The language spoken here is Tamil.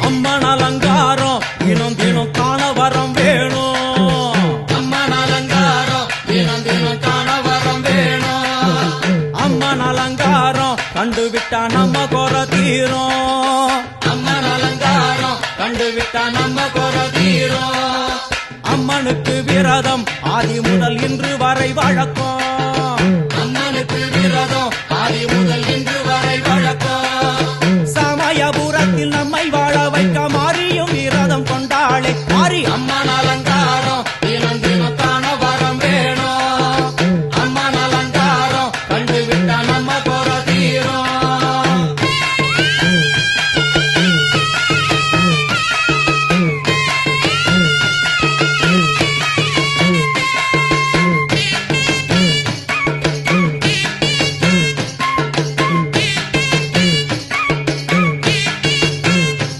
அம்மன் அலங்காரம் தினம் தினம் காண வரம் வேணும். அம்மன் அலங்காரம் தினம் தினம் காண வரம் வேணும். அம்மன் அலங்காரம் கண்டுவிட்டா நம்ம குறை தீரும். அம்மன் அலங்காரம் கண்டுவிட்டா நம்ம குறை தீரும். அம்மனுக்கு விரதம் ஆதி முதல் இன்று வரை வழக்கம். அம்மனுக்கு விரதம் ஆதி முதல் இன்று வரை வழக்கம். சமயபுரத்தில் நம்மை வாழ வைக்க